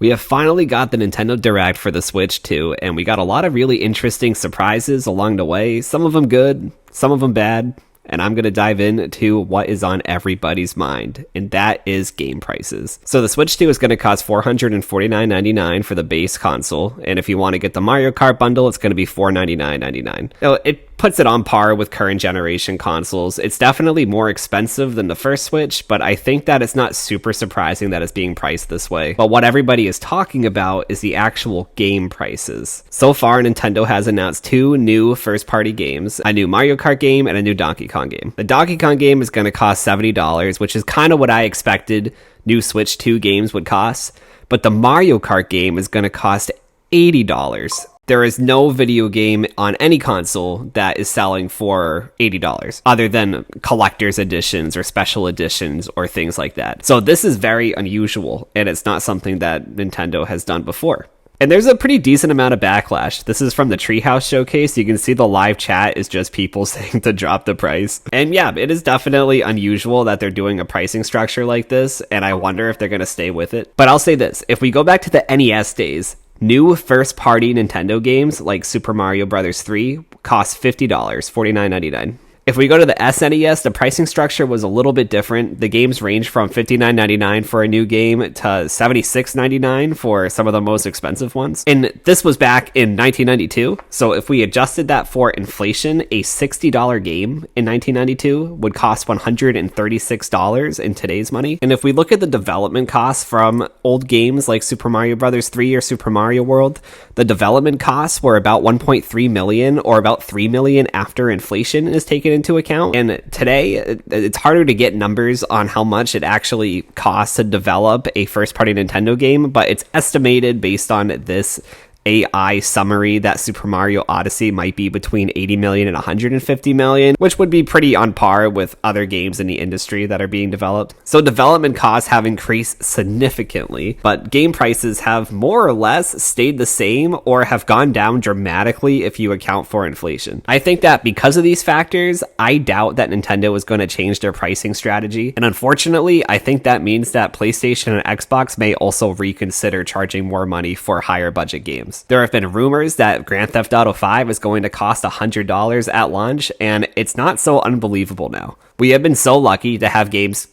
We have finally got the Nintendo Direct for the Switch 2, and we got a lot of really interesting surprises along the way. Some of them good, some of them bad, and I'm going to dive into what is on everybody's mind, and that is game prices. So the Switch 2 is going to cost $449.99 for the base console, and if you want to get the Mario Kart bundle, it's going to be $499.99. Now, it puts it on par with current generation consoles. It's definitely more expensive than the first Switch, but I think that it's not super surprising that it's being priced this way. But what everybody is talking about is the actual game prices. So far, Nintendo has announced 2 new first-party games, a new Mario Kart game and a new Donkey Kong game. The Donkey Kong game is going to cost $70, which is kind of what I expected new Switch 2 games would cost, but the Mario Kart game is going to cost $80. There is no video game on any console that is selling for $80 other than collector's editions or special editions or things like that. So this is very unusual, and it's not something that Nintendo has done before. And there's a pretty decent amount of backlash. This is from the Treehouse Showcase. You can see the live chat is just people saying to drop the price. And yeah, it is definitely unusual that they're doing a pricing structure like this, and I wonder if they're going to stay with it. But I'll say this, if we go back to the NES days, new first-party Nintendo games like Super Mario Bros. 3 cost $50, $49.99. If we go to the SNES, the pricing structure was a little bit different. The games range from $59.99 for a new game to $76.99 for some of the most expensive ones. And this was back in 1992. So if we adjusted that for inflation, a $60 game in 1992 would cost $136 in today's money. And if we look at the development costs from old games like Super Mario Bros. 3 or Super Mario World, the development costs were about $1.3 million or about $3 million after inflation is taken into account. And today, it's harder to get numbers on how much it actually costs to develop a first-party Nintendo game, but it's estimated based on this AI summary that Super Mario Odyssey might be between 80 million and 150 million, which would be pretty on par with other games in the industry that are being developed. So development costs have increased significantly, but game prices have more or less stayed the same or have gone down dramatically if you account for inflation. I think that because of these factors, I doubt that Nintendo is going to change their pricing strategy. And unfortunately, I think that means that PlayStation and Xbox may also reconsider charging more money for higher budget games. There have been rumors that Grand Theft Auto 5 is going to cost $100 at launch, and it's not so unbelievable now. We have been so lucky to have games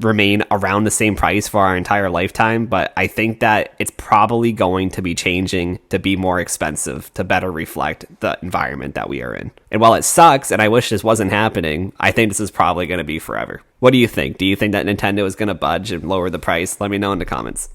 remain around the same price for our entire lifetime, but I think that it's probably going to be changing to be more expensive to better reflect the environment that we are in. And while it sucks, and I wish this wasn't happening, I think this is probably going to be forever. What do you think? Do you think that Nintendo is going to budge and lower the price? Let me know in the comments.